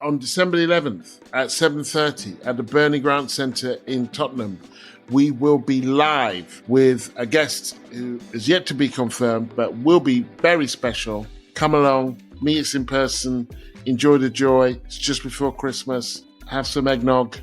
on December 11th at 7:30 at the Bernie Grant Centre in Tottenham. We will be live with a guest who is yet to be confirmed, but will be very special. Come along, meet us in person, enjoy the joy. It's just before Christmas. Have some eggnog,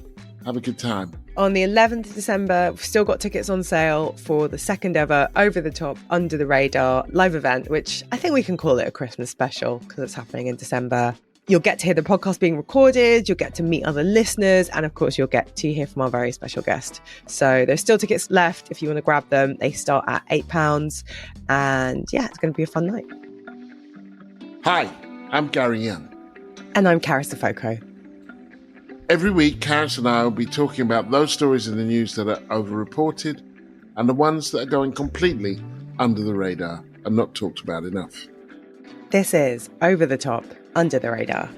have a good time. On the 11th of December, we've still got tickets on sale for the second ever Over the Top, Under the Radar live event, which I think we can call it a Christmas special because it's happening in December. You'll get to hear the podcast being recorded, you'll get to meet other listeners, and of course you'll get to hear from our very special guest. So there's still tickets left if you want to grab them. They start at £8. And yeah, it's going to be a fun night. Hi, I'm Gary Young. And I'm Karis Foco. Every week, Karis and I will be talking about those stories in the news that are overreported and the ones that are going completely under the radar and not talked about enough. This is Over the Top, Under the Radar.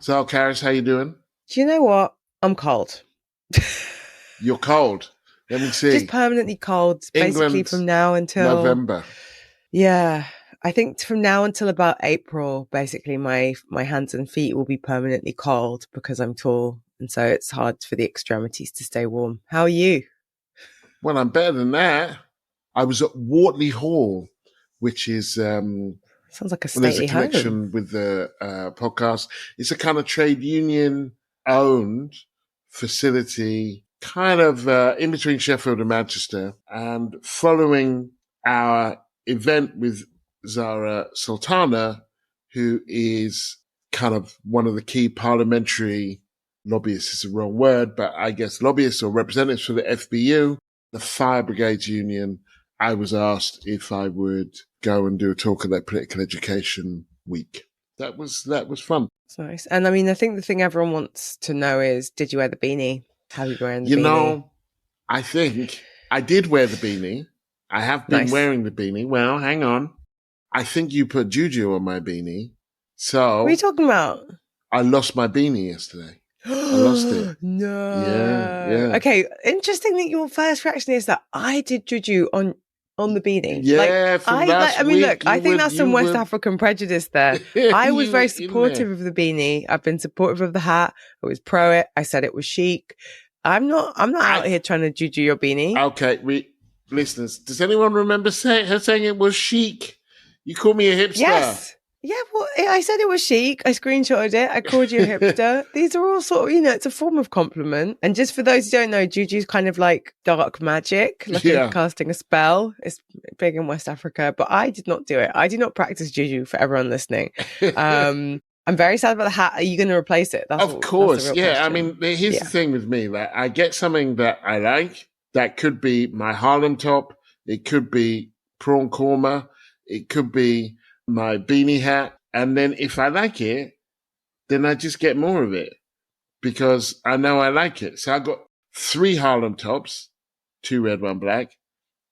So, Karis, how you doing? Do you know what? I'm cold. You're cold. Let me see. Just permanently cold, basically England, from now until November. Yeah, I think from now until about April, basically my hands and feet will be permanently cold because I'm tall, and so it's hard for the extremities to stay warm. How are you? Well, I'm better than that. I was at Wortley Hall, which is sounds like a there's a stately home. connection with the podcast. It's a kind of trade union owned facility, kind of in between Sheffield and Manchester. And following our event with Zara Sultana, who is kind of one of the key parliamentary lobbyists is the wrong word, but I guess lobbyists or representatives for the FBU, the Fire Brigades Union, I was asked if I would go and do a talk at their political education week. That was fun. That's nice. And I mean, I think the thing everyone wants to know is, did you wear the beanie? Have you wearing the beanie? You know, I think I did wear the beanie. I have been wearing the beanie. Well, hang on. I think you put juju on my beanie. So what are you talking about? I lost my beanie yesterday. I lost it. No. Yeah. Okay, interesting that your first reaction is that I did juju on the beanie. Yeah, I think that's some West African prejudice there. I was very supportive of the beanie. I've been supportive of the hat. I was pro it. I said it was chic. I'm not out here trying to juju your beanie. Okay, listeners, does anyone remember her saying it was chic? You call me a hipster. Yes. Yeah, well, I said it was chic. I screenshotted it. I called you a hipster. These are all sort of, it's a form of compliment. And just for those who don't know, juju's kind of like dark magic, like casting a spell. It's big in West Africa, but I did not do it. I do not practice juju, for everyone listening. I'm very sad about the hat. Are you going to replace it? Of course. That's the real question. I mean, here's the thing with me. Like, I get something that I like. That could be my Harlem top. It could be prawn korma. It could be my beanie hat. And then if I like it, then I just get more of it because I know I like it. So I got 3 Harlem tops, 2 red, 1 black.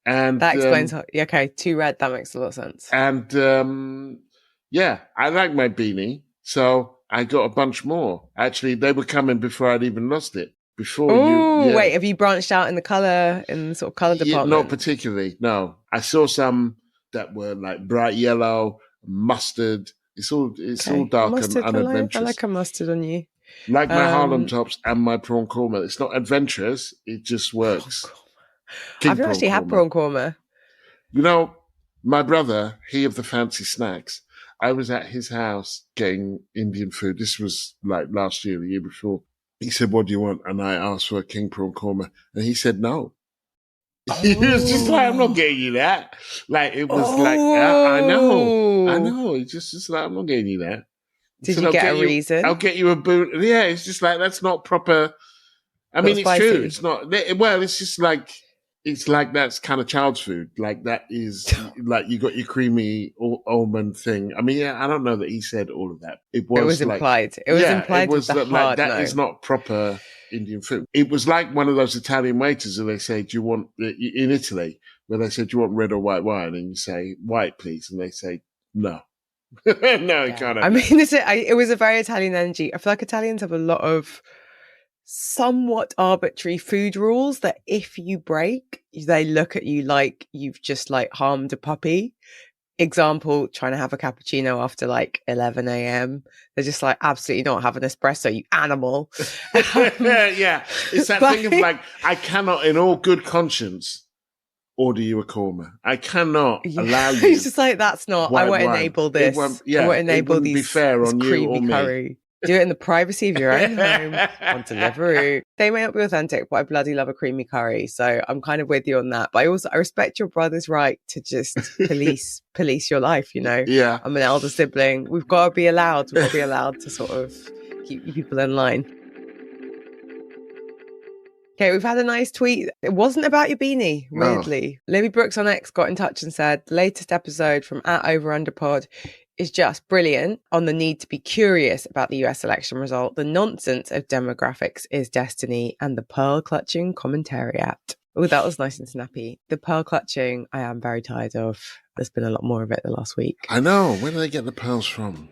And that explains okay, 2 red, that makes a lot of sense. And I like my beanie. So I got a bunch more. Actually, they were coming before I'd even lost it. Wait, have you branched out in the sort of colour department? Not particularly, no. I saw some that were like bright yellow, mustard. It's all dark mustard, and unadventurous. I like a mustard on you. Like my Harlem tops and my prawn korma. It's not adventurous. It just works. I've never actually had prawn korma. You know, my brother, he of the fancy snacks, I was at his house getting Indian food. This was like last year, the year before. He said, "What do you want?" And I asked for a king prawn korma. And he said, no. He was just like, "I'm not getting you that." Like, it was like, I know. It's just like, "I'm not getting you that." Did you get a reason? I'll get you a boot. Yeah, it's just like, that's not proper. I mean, it's true. It's not, well, it's just like, it's like that's kind of child's food. Like, that is, like, you got your creamy almond thing. I mean, I don't know that he said all of that. It was implied. It was implied with the hard no. That is not proper Indian food. It was like one of those Italian waiters where they say, "Do you want," in Italy, where they said, "Do you want red or white wine?" And you say, "White, please." And they say, "No." No, you can't. I mean, it was a very Italian energy. I feel like Italians have a lot of somewhat arbitrary food rules that if you break, they look at you like you've just like harmed a puppy. Example, trying to have a cappuccino after like 11 a.m. They're just like, absolutely not have an espresso, you animal. Yeah, it's that thing of like, I cannot in all good conscience order you a korma. I cannot allow you. It's just like, that's not, I won't enable this. I won't enable be fair on you or me. Curry. Do it in the privacy of your own home on delivery. They may not be authentic, but I bloody love a creamy curry. So I'm kind of with you on that. But I respect your brother's right to just police your life, you know? Yeah. I'm an elder sibling. We've got to be allowed to sort of keep you people in line. Okay, we've had a nice tweet. It wasn't about your beanie, weirdly. Oh. Libby Brooks on X got in touch and said, the latest episode from @OverUnderPod is just brilliant on the need to be curious about the US election result. The nonsense of demographics is destiny, and the pearl clutching commentariat. Oh, that was nice and snappy. The pearl clutching, I am very tired of. There's been a lot more of it the last week. I know. Where do they get the pearls from?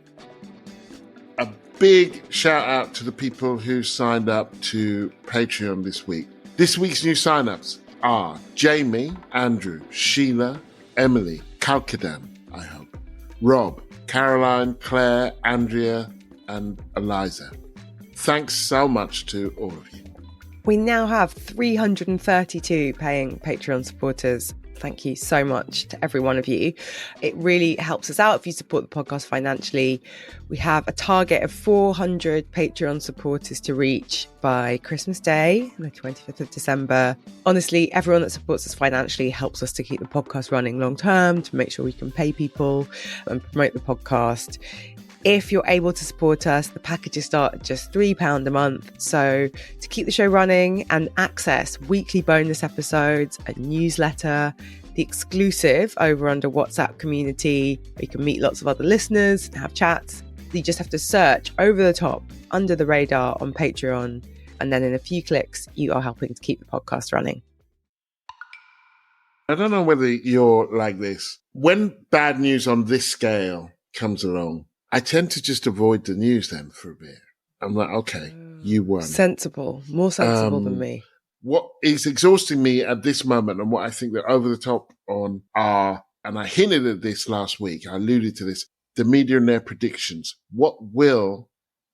A big shout out to the people who signed up to Patreon this week. This week's new signups are Jamie, Andrew, Sheila, Emily, Kalkadan, I hope, Rob, Caroline, Claire, Andrea, and Eliza. Thanks so much to all of you. We now have 332 paying Patreon supporters. Thank you so much to every one of you. It really helps us out if you support the podcast financially. We have a target of 400 Patreon supporters to reach by Christmas Day, the 25th of December. Honestly, everyone that supports us financially helps us to keep the podcast running long term, to make sure we can pay people and promote the podcast. If you're able to support us, the packages start at just £3 a month. So to keep the show running and access weekly bonus episodes, a newsletter, the exclusive Over Under WhatsApp community, where you can meet lots of other listeners and have chats, you just have to search Over the Top, Under the Radar on Patreon. And then in a few clicks, you are helping to keep the podcast running. I don't know whether you're like this. When bad news on this scale comes along, I tend to just avoid the news then for a bit. I'm like, okay, you won. Sensible, more sensible than me. What is exhausting me at this moment, and what I think they're over the top on are, and I hinted at this last week, I alluded to this, the media and their predictions. What will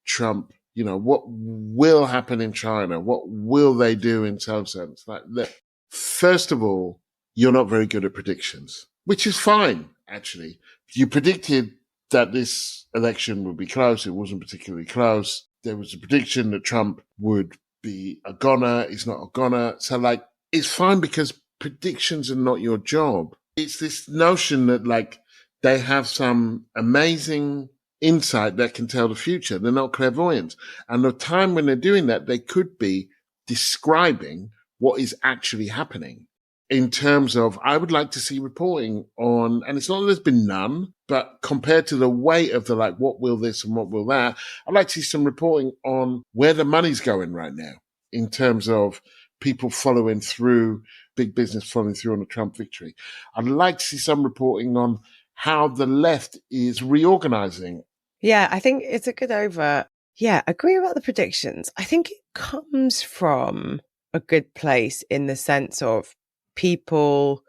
Trump, what will happen in China? What will they do in some sense? Like, look, first of all, you're not very good at predictions, which is fine, actually. You predicted that this election would be close. It wasn't particularly close. There was a prediction that Trump would be a goner. He's not a goner. So, it's fine because predictions are not your job. It's this notion that, they have some amazing insight that can tell the future. They're not clairvoyant. And the time when they're doing that, they could be describing what is actually happening. In terms of, I would like to see reporting on, and it's not that there's been none, but compared to the weight of the what will this and what will that, I'd like to see some reporting on where the money's going right now in terms of people following through, big business following through on the Trump victory. I'd like to see some reporting on how the left is reorganizing. Yeah, I think it's a good over. Yeah, agree about the predictions. I think it comes from a good place in the sense of people,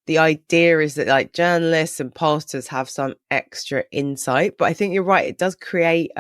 the idea is that journalists and pollsters have some extra insight, but I think you're right. It does create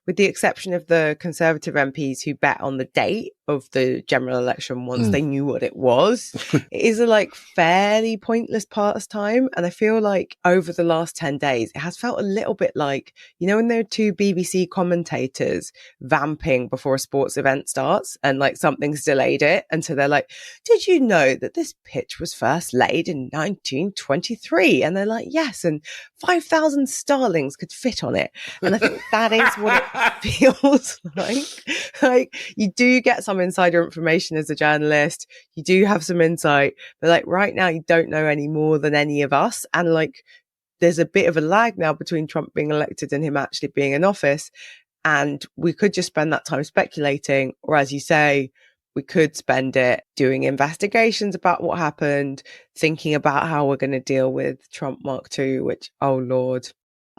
with the exception of the Conservative MPs who bet on the date of the general election once they knew what it was, it is a fairly pointless pastime. And I feel like over the last 10 days, it has felt a little bit like, when there are two BBC commentators vamping before a sports event starts and something's delayed it. And so they're like, did you know that this pitch was first laid in 1923? And they're like, yes. And 5,000 starlings could fit on it. And I think that is what it feels like you do get some insider information as a journalist, you do have some insight, but right now you don't know any more than any of us, and there's a bit of a lag now between Trump being elected and him actually being in office, and we could just spend that time speculating, or as you say, we could spend it doing investigations about what happened, thinking about how we're going to deal with Trump Mark II, which, oh Lord,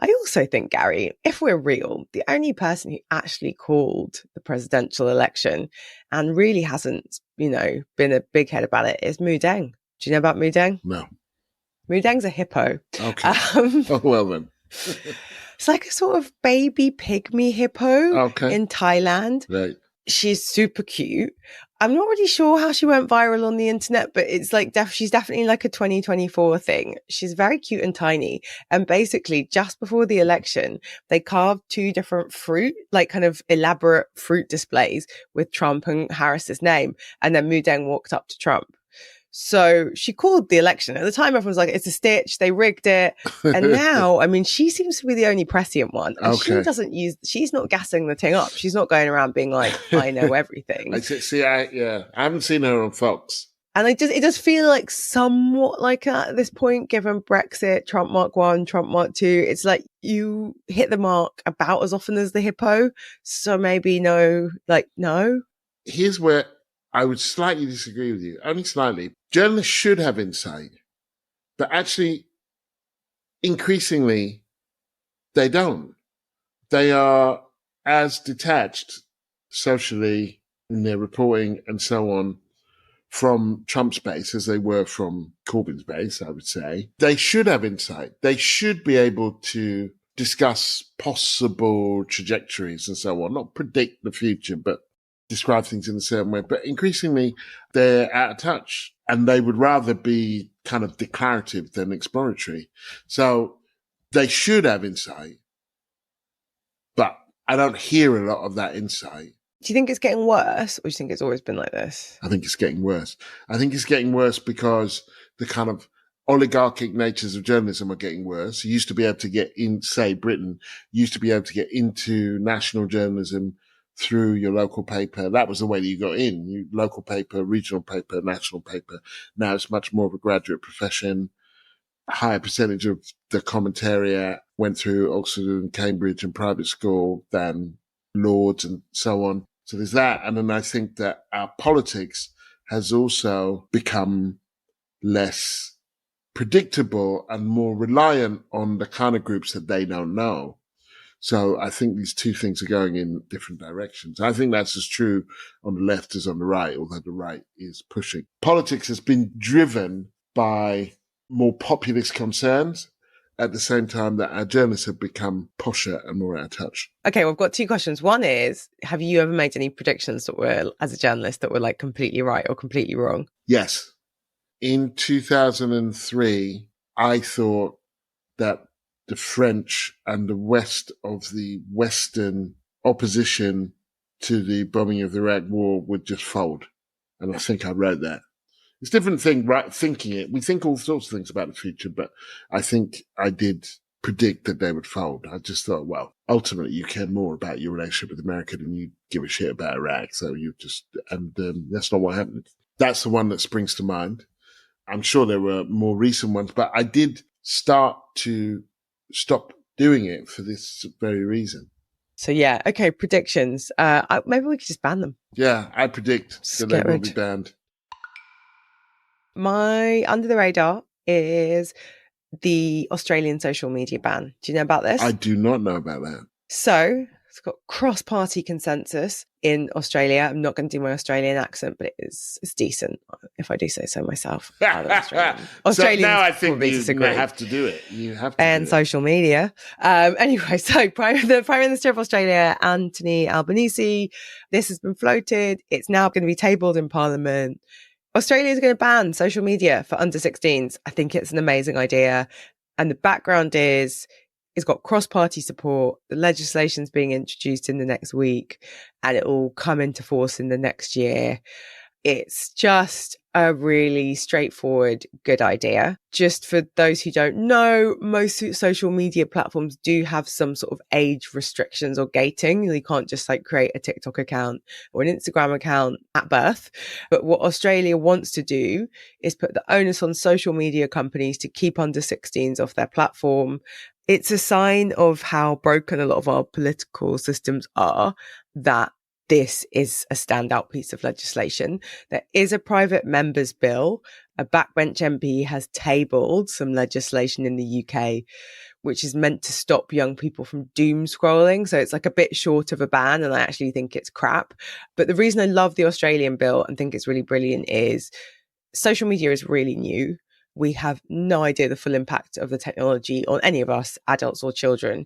I also think, Gary, if we're real, the only person who actually called the presidential election and really hasn't, been a big head about it is Mu Deng. Do you know about Mu Deng? No. Mu Deng's a hippo. Okay. Oh, well then. It's like a sort of baby pygmy hippo in Thailand. Right. She's super cute. I'm not really sure how she went viral on the internet, but it's like she's definitely like a 2024 thing. She's very cute and tiny. And basically, just before the election, they carved two different fruit, like kind of elaborate fruit displays with Trump and Harris's name. And then Mu Deng walked up to Trump. So she called the election. At the time, everyone was like, it's a stitch. They rigged it. And now, I mean, she seems to be the only prescient one. And she's not gassing the thing up. She's not going around being like, I know everything. I haven't seen her on Fox. And it does feel like somewhat like that at this point, given Brexit, Trump Mark 1, Trump Mark 2. It's like you hit the mark about as often as the hippo. So maybe no. Here's where I would slightly disagree with you, only slightly. Journalists should have insight, but actually, increasingly, they don't. They are as detached socially in their reporting and so on from Trump's base as they were from Corbyn's base, I would say. They should have insight. They should be able to discuss possible trajectories and so on, not predict the future, but describe things in a certain way. But increasingly, they're out of touch and they would rather be kind of declarative than exploratory. So they should have insight, but I don't hear a lot of that insight. Do you think it's getting worse, or do you think it's always been like this? I think it's getting worse. I think it's getting worse because the kind of oligarchic natures of journalism are getting worse. You used to be able to get in, say, Britain, used to be able to get into national journalism through your local paper. That was the way that you got in. Local paper, regional paper, national paper. Now it's much more of a graduate profession. A higher percentage of the commentariat went through Oxford and Cambridge and private school than Lords and so on. So there's that. And then I think that our politics has also become less predictable and more reliant on the kind of groups that they don't know. So I think these two things are going in different directions. I think that's as true on the left as on the right, although the right is pushing. Politics has been driven by more populist concerns at the same time that our journalists have become posher and more out of touch. Okay, well, I've got two questions. One is, have you ever made any predictions that were, as a journalist, that were like completely right or completely wrong? Yes. In 2003, I thought that the French and the rest of the Western opposition to the bombing of the Iraq War would just fold. And I think I wrote that. It's a different thing, right? Thinking it. We think all sorts of things about the future, but I think I did predict that they would fold. I just thought, well, ultimately you care more about your relationship with America than you give a shit about Iraq. So that's not what happened. That's the one that springs to mind. I'm sure there were more recent ones, but I did start to stop doing it for this very reason. So yeah, okay, predictions. Maybe we could just ban them. Yeah, I predict that they will be banned. My under the radar is the Australian social media ban. Do you know about this? I do not know about that. So it's got cross-party consensus in Australia. I'm not going to do my Australian accent, but it's decent, if I do say so myself. Australians so now I think you have to do it. You have to. And social media. Anyway, so the Prime Minister of Australia, Anthony Albanese, this has been floated. It's now going to be tabled in Parliament. Australia is going to ban social media for under 16s. I think it's an amazing idea. And the background is it's got cross-party support. The legislation's being introduced in the next week and it will come into force in the next year. It's just a really straightforward, good idea. Just for those who don't know, most social media platforms do have some sort of age restrictions or gating. You can't just like create a TikTok account or an Instagram account at birth. But what Australia wants to do is put the onus on social media companies to keep under 16s off their platform. It's a sign of how broken a lot of our political systems are that this is a standout piece of legislation. There is a private member's bill a backbench MP has tabled some legislation in the UK which is meant to stop young people from doom scrolling. So it's like a bit short of a ban, and I actually think it's crap. But the reason I love the Australian bill and think it's really brilliant is social media is really new. We have no idea the full impact of the technology on any of us, adults or children.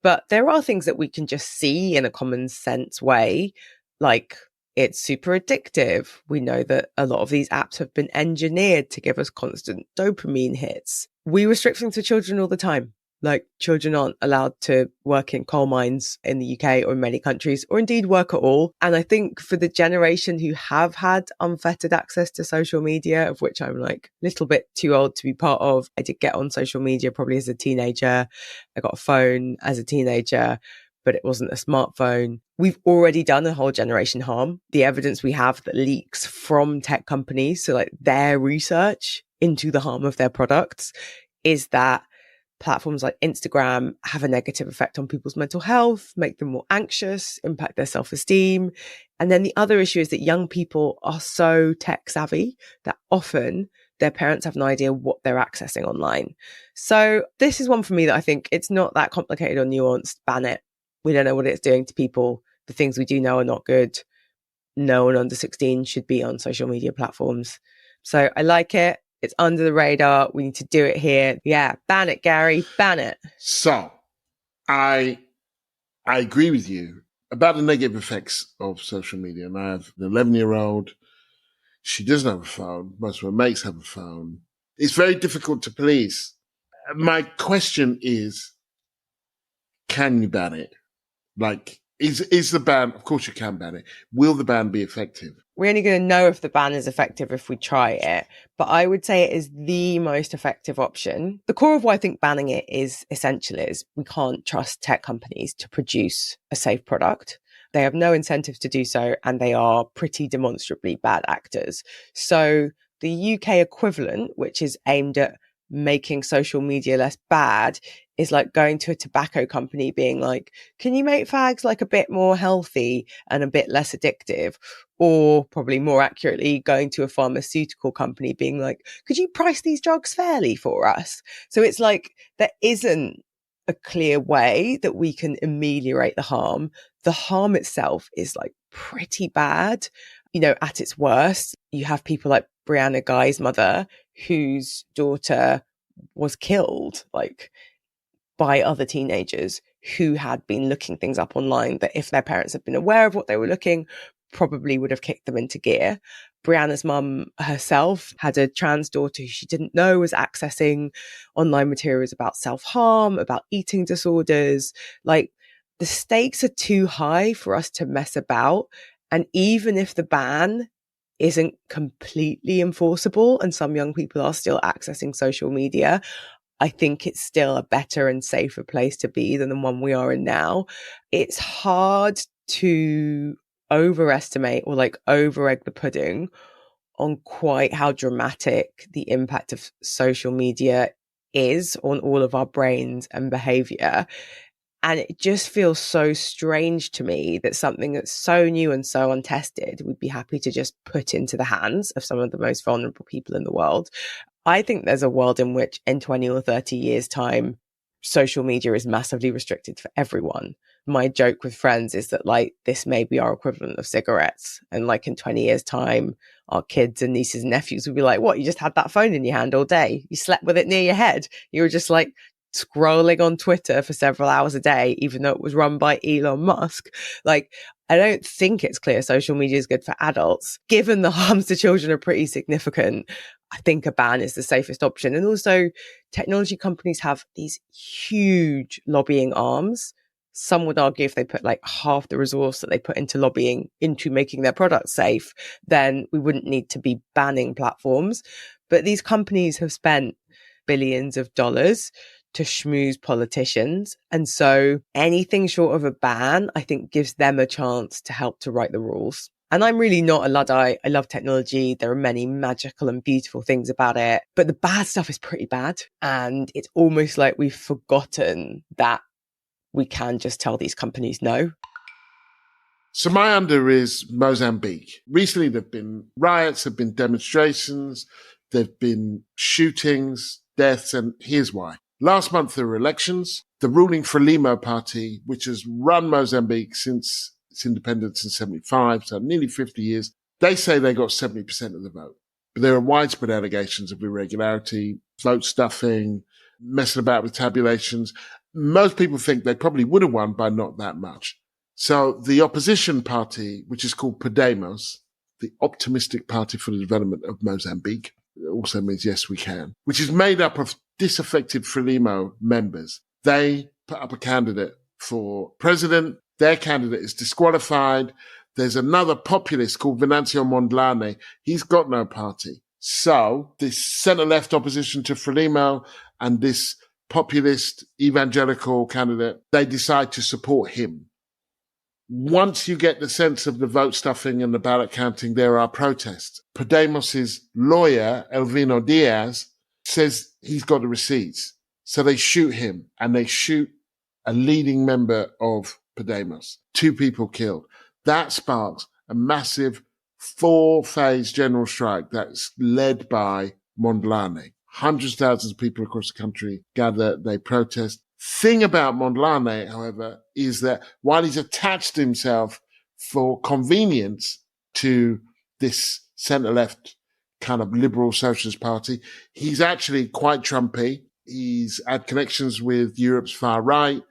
But there are things that we can just see in a common sense way, like it's super addictive. We know that a lot of these apps have been engineered to give us constant dopamine hits. We restrict things for children all the time. Like children aren't allowed to work in coal mines in the UK or in many countries, or indeed work at all. And I think for the generation who have had unfettered access to social media, of which I'm like a little bit too old to be part of, I did get on social media probably as a teenager. I got a phone as a teenager, but it wasn't a smartphone. We've already done a whole generation harm. The evidence we have that leaks from tech companies, so like their research into the harm of their products, is that platforms like Instagram have a negative effect on people's mental health, make them more anxious, impact their self-esteem. And then the other issue is that young people are so tech savvy that often their parents have no idea what they're accessing online. So this is one for me that I think it's not that complicated or nuanced. Ban it. We don't know what it's doing to people. The things we do know are not good. No one under 16 should be on social media platforms. So I like it. It's under the radar. We need to do it here. Yeah, ban it, Gary. Ban it. So, I agree with you about the negative effects of social media. And I have an 11-year-old. She doesn't have a phone. Most of her mates have a phone. It's very difficult to police. My question is, can you ban it? Like, is the ban, of course you can ban it. Will the ban be effective? We're only going to know if the ban is effective if we try it. But I would say it is the most effective option. The core of why I think banning it is essential is we can't trust tech companies to produce a safe product. They have no incentive to do so, and they are pretty demonstrably bad actors. So the UK equivalent, which is aimed at making social media less bad, is like going to a tobacco company being like, can you make fags like a bit more healthy and a bit less addictive? Or probably more accurately, going to a pharmaceutical company being like, could you price these drugs fairly for us? So it's like there isn't a clear way that we can ameliorate the harm. The harm itself is like pretty bad. You know, at its worst, you have people like Brianna Guy's mother, whose daughter was killed, like by other teenagers who had been looking things up online that if their parents had been aware of what they were looking, probably would have kicked them into gear. Brianna's mum herself had a trans daughter who she didn't know was accessing online materials about self-harm, about eating disorders. Like, the stakes are too high for us to mess about. And even if the ban isn't completely enforceable and some young people are still accessing social media, I think it's still a better and safer place to be than the one we are in now. It's hard to overestimate or like over-egg the pudding on quite how dramatic the impact of social media is on all of our brains and behavior. And it just feels so strange to me that something that's so new and so untested, we'd be happy to just put into the hands of some of the most vulnerable people in the world. I think there's a world in which in 20 or 30 years' time, social media is massively restricted for everyone. My joke with friends is that like this may be our equivalent of cigarettes. And like in 20 years' time, our kids and nieces and nephews will be like, what, you just had that phone in your hand all day? You slept with it near your head. You were just like scrolling on Twitter for several hours a day, even though it was run by Elon Musk. Like, I don't think it's clear social media is good for adults. Given the harms to children are pretty significant, I think a ban is the safest option. And also, technology companies have these huge lobbying arms. Some would argue if they put like half the resource that they put into lobbying into making their products safe, then we wouldn't need to be banning platforms. But these companies have spent billions of dollars to schmooze politicians. And so anything short of a ban, I think, gives them a chance to help to write the rules. And I'm really not a Luddite. I love technology. There are many magical and beautiful things about it. But the bad stuff is pretty bad. And it's almost like we've forgotten that we can just tell these companies no. So my under is Mozambique. Recently, there have been riots, there have been demonstrations. There have been shootings, deaths, and here's why. Last month there were elections. The ruling Frelimo party, which has run Mozambique since its independence in 75, so nearly 50 years, they say they got 70% of the vote. But there are widespread allegations of irregularity, vote stuffing, messing about with tabulations. Most people think they probably would have won by not that much. So the opposition party, which is called Podemos, the Optimistic Party for the Development of Mozambique, it also means Yes We Can, which is made up of disaffected Frelimo members. They put up a candidate for president. Their candidate is disqualified. There's another populist called Venancio Mondlane. He's got no party. So this centre-left opposition to Frelimo and this populist evangelical candidate, they decide to support him. Once you get the sense of the vote stuffing and the ballot counting, there are protests. Podemos's lawyer, Elvino Diaz, says he's got the receipts. So they shoot him, and they shoot a leading member of Podemos. 2 people killed. That sparks a massive 4-phase general strike that's led by Mondlane. Hundreds of thousands of people across the country gather, they protest. Thing about Mondlane, however, is that while he's attached himself for convenience to this centre-left kind of liberal socialist party, he's actually quite Trumpy. He's had connections with Europe's far right.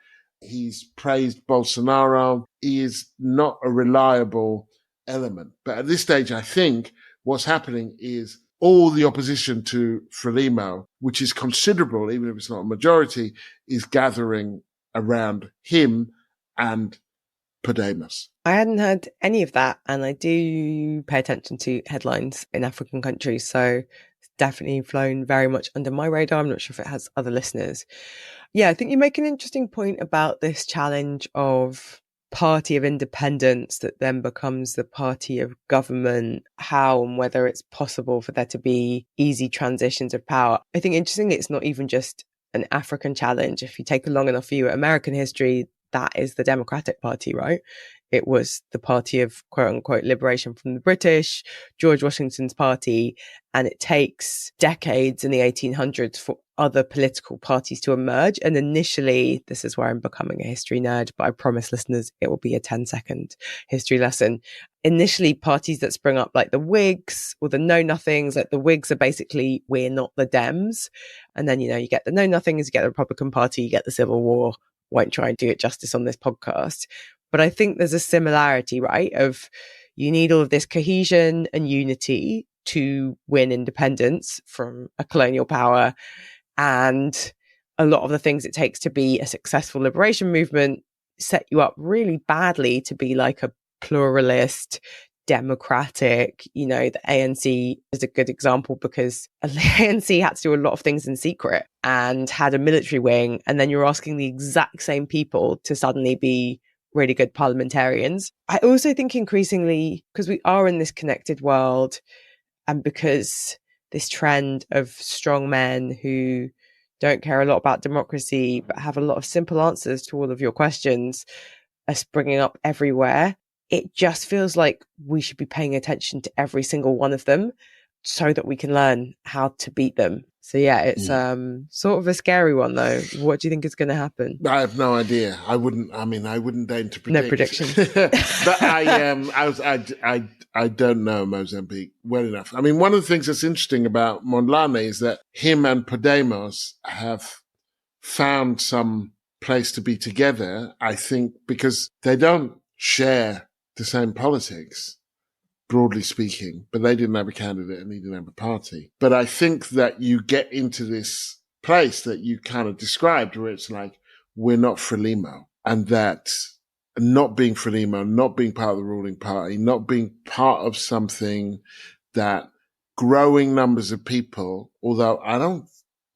He's praised Bolsonaro. He is not a reliable element. But at this stage, I think what's happening is all the opposition to Frelimo, which is considerable, even if it's not a majority, is gathering around him and Podemos. I hadn't heard any of that, and I do pay attention to headlines in African countries, so it's definitely flown very much under my radar. I'm not sure if it has other listeners. Yeah, I think you make an interesting point about this challenge of party of independence that then becomes the party of government, how and whether it's possible for there to be easy transitions of power. I think interestingly, it's not even just an African challenge. If you take a long enough view at American history, that is the Democratic Party, right? It was the party of quote unquote liberation from the British, George Washington's party. And it takes decades in the 1800s for other political parties to emerge. And initially, this is where I'm becoming a history nerd, but I promise listeners it will be a 10-second history lesson. Initially, parties that spring up like the Whigs or the Know Nothings, like the Whigs are basically, we're not the Dems. And then, you get the Know Nothings, you get the Republican Party, you get the Civil War. Won't try and do it justice on this podcast. But I think there's a similarity, right? Of you need all of this cohesion and unity to win independence from a colonial power. And a lot of the things it takes to be a successful liberation movement set you up really badly to be like a pluralist, democratic, the ANC is a good example because the ANC had to do a lot of things in secret and had a military wing. And then you're asking the exact same people to suddenly be really good parliamentarians. I also think increasingly, because we are in this connected world and because this trend of strong men who don't care a lot about democracy, but have a lot of simple answers to all of your questions are springing up everywhere. It just feels like we should be paying attention to every single one of them so that we can learn how to beat them. So yeah, it's sort of a scary one though. What do you think is going to happen? I have no idea. I wouldn't deign to predict. No predictions. But I don't know Mozambique well enough. I mean, one of the things that's interesting about Mondlane is that him and Podemos have found some place to be together, I think, because they don't share the same politics, broadly speaking, but they didn't have a candidate and he didn't have a party. But I think that you get into this place that you kind of described where it's like, we're not Frelimo, and that not being Frelimo, not being part of the ruling party, not being part of something that growing numbers of people, although I don't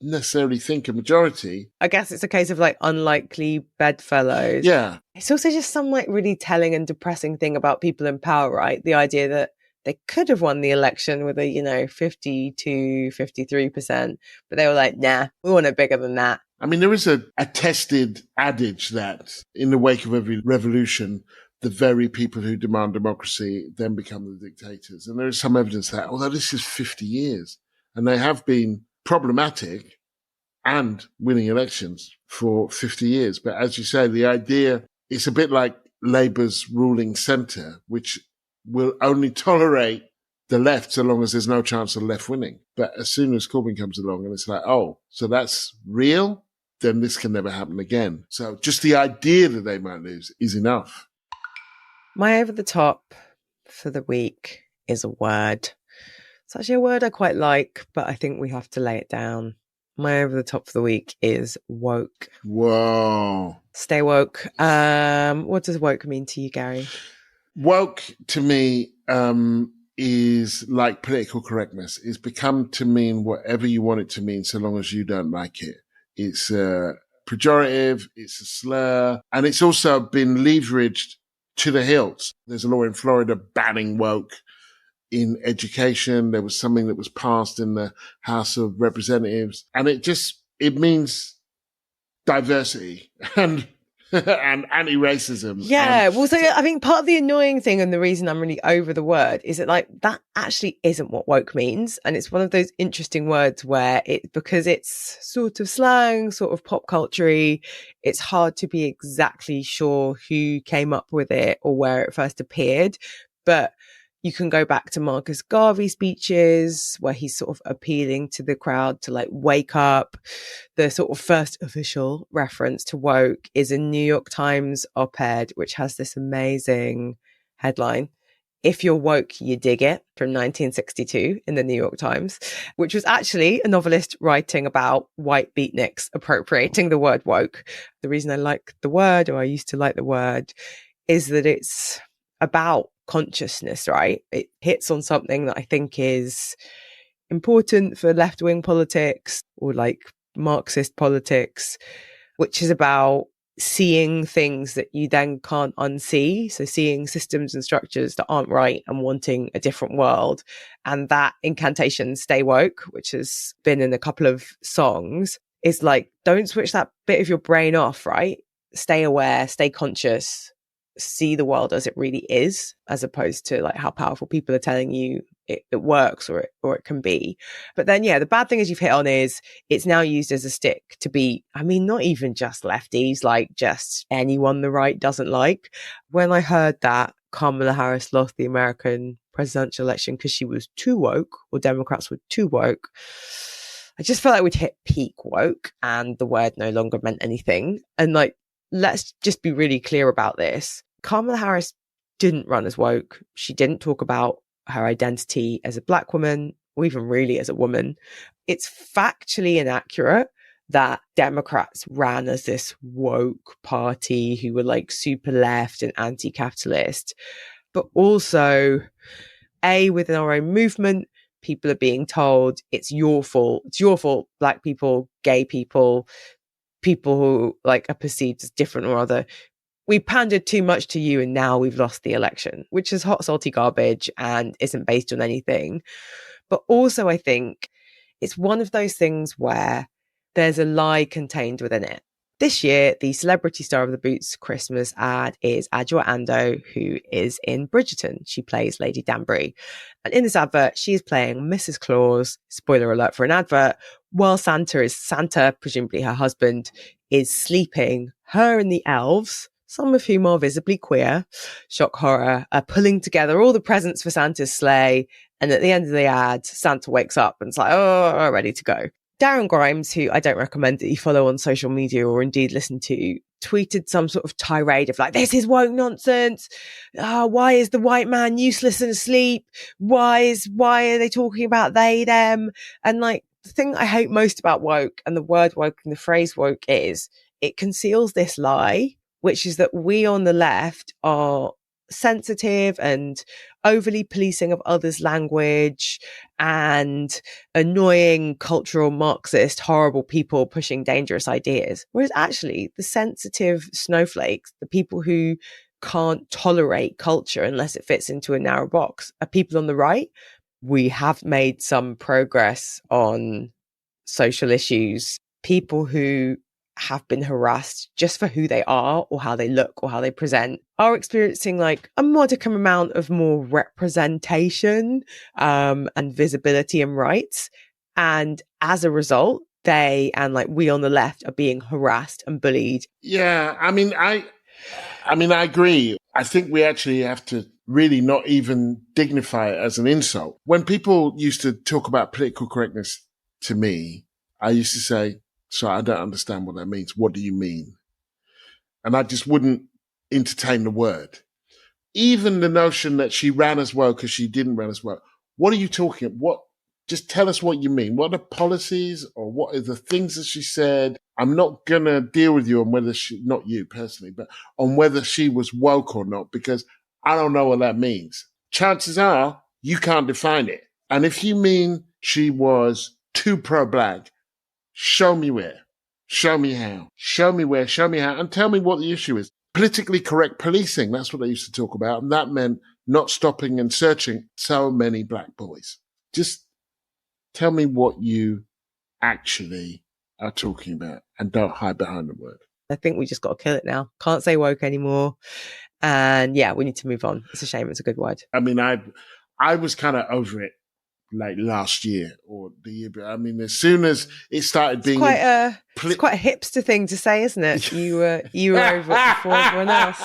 necessarily think a majority. I guess it's a case of like unlikely bedfellows. Yeah. It's also just some like really telling and depressing thing about people in power, right? The idea that they could have won the election with a, 52, 53%, but they were like, nah, we want it bigger than that. I mean, there is a tested adage that in the wake of every revolution, the very people who demand democracy then become the dictators. And there is some evidence that, although this is 50 years, and they have been problematic and winning elections for 50 years. But as you say, the idea, it's a bit like Labour's ruling centre, which will only tolerate the left so long as there's no chance of the left winning. But as soon as Corbyn comes along and it's like, oh, so that's real, then this can never happen again. So just the idea that they might lose is enough. My over the top for the week is a word. It's actually a word I quite like, but I think we have to lay it down. My over the top for the week is woke. Whoa. Stay woke. What does woke mean to you, Gary? Woke to me is like political correctness. It's become to mean whatever you want it to mean so long as you don't like it. It's pejorative, it's a slur, and it's also been leveraged to the hilt. There's a law in Florida banning woke in education. There was something that was passed in the House of Representatives, and it means diversity and and anti-racism. Yeah, well, so I think part of the annoying thing and the reason I'm really over the word is that like that actually isn't what woke means, and it's one of those interesting words where because it's sort of slang, sort of pop culture-y, it's hard to be exactly sure who came up with it or where it first appeared, but you can go back to Marcus Garvey's speeches where he's sort of appealing to the crowd to like wake up. The sort of first official reference to woke is a New York Times op-ed, which has this amazing headline. If you're woke, you dig it, from 1962 in the New York Times, which was actually a novelist writing about white beatniks appropriating the word woke. The reason I like the word, or I used to like the word, is that it's about consciousness, right? It hits on something that I think is important for left-wing politics or like Marxist politics, which is about seeing things that you then can't unsee. So seeing systems and structures that aren't right and wanting a different world. And that incantation, stay woke, which has been in a couple of songs, is like, don't switch that bit of your brain off, right? Stay aware, stay conscious, see the world as it really is, as opposed to like how powerful people are telling you it works or it can be. But then, yeah, the bad thing, as you've hit on, is it's now used as a stick to be, I mean, not even just lefties, like just anyone the right doesn't like. When I heard that Kamala Harris lost the American presidential election because she was too woke, or Democrats were too woke, I just felt like we'd hit peak woke and the word no longer meant anything. And like, let's just be really clear about this. Kamala Harris didn't run as woke. She didn't talk about her identity as a Black woman, or even really as a woman. It's factually inaccurate that Democrats ran as this woke party who were like super left and anti-capitalist. But also, within our own movement, people are being told it's your fault. It's your fault, Black people, gay people, people who like are perceived as different or other. We pandered too much to you and now we've lost the election, which is hot, salty garbage and isn't based on anything. But also I think it's one of those things where there's a lie contained within it. This year, the celebrity star of the Boots Christmas ad is Adjoa Andoh, who is in Bridgerton. She plays Lady Danbury. And in this advert, she is playing Mrs. Claus, spoiler alert for an advert, while Santa, presumably her husband, is sleeping. Her and the elves, some of whom are visibly queer, shock horror, are pulling together all the presents for Santa's sleigh. And at the end of the ad, Santa wakes up and it's like, oh, ready to go. Darren Grimes, who I don't recommend that you follow on social media or indeed listen to, tweeted some sort of tirade of like, this is woke nonsense. Why is the white man useless and asleep? Why are they talking about they, them? And like, the thing I hate most about woke and the word woke and the phrase woke is it conceals this lie, which is that we on the left are sensitive and overly policing of others' language and annoying cultural Marxist, horrible people pushing dangerous ideas. Whereas actually the sensitive snowflakes, the people who can't tolerate culture unless it fits into a narrow box, are people on the right. We have made some progress on social issues. People who have been harassed just for who they are or how they look or how they present are experiencing like a modicum amount of more representation and visibility and rights. And as a result, they and like we on the left are being harassed and bullied. Yeah, I mean, I agree. I think we actually have to really not even dignify it as an insult. When people used to talk about political correctness to me, I used to say, so I don't understand what that means. What do you mean? And I just wouldn't entertain the word. Even the notion that she ran as well because she didn't run as well. What are you talking about? What? Just tell us what you mean. What are the policies or what are the things that she said? I'm not going to deal with you on whether she, not you personally, but on whether she was woke or not, because I don't know what that means. Chances are you can't define it. And if you mean she was too pro-black, show me where. Show me how. Show me where. Show me how. And tell me what the issue is. Politically correct policing, that's what they used to talk about. And that meant not stopping and searching so many black boys. Just tell me what you actually are talking about and don't hide behind the word. I think we just got to kill it now. Can't say woke anymore. And yeah, we need to move on. It's a shame. It's a good word. I mean, I was kind of over it like last year or the year. I mean, as soon as it started being it's quite a hipster thing to say, isn't it? You were over it before everyone else.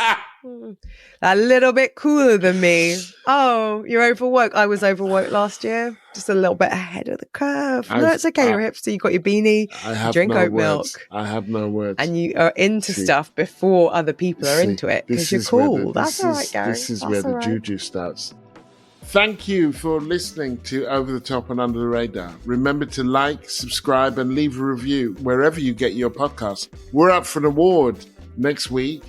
A little bit cooler than me. Oh, you're overwoke. I was overwoke last year. Just a little bit ahead of the curve. No, it's okay. You're a hipster. You got your beanie. You drink oat milk. I have no words. And you are into stuff before other people are into it because you're cool. That's all right, Gary. This is where the juju starts. Thank you for listening to Over the Top and Under the Radar. Remember to like, subscribe, and leave a review wherever you get your podcasts. We're up for an award next week.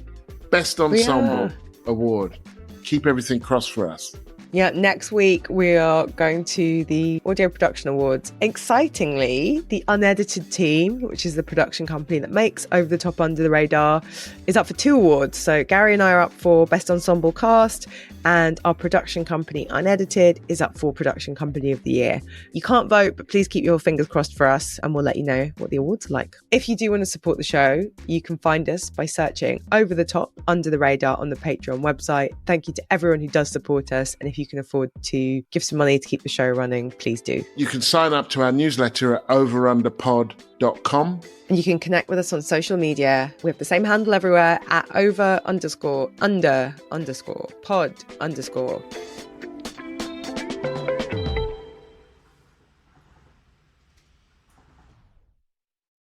Best Ensemble Award. Keep everything crossed for us. Yeah, next week we are going to the Audio Production Awards. Excitingly, the Unedited team, which is the production company that makes Over the Top Under the Radar, is up for 2 awards. So Gary and I are up for Best Ensemble Cast, and our production company, Unedited, is up for Production Company of the Year. You can't vote, but please keep your fingers crossed for us, and we'll let you know what the awards are like. If you do want to support the show, you can find us by searching Over the Top Under the Radar on the Patreon website. Thank you to everyone who does support us, and if you can afford to give some money to keep the show running, please do. You can sign up to our newsletter at overunderpod.com. And you can connect with us on social media. We have the same handle everywhere at over_under_pod_.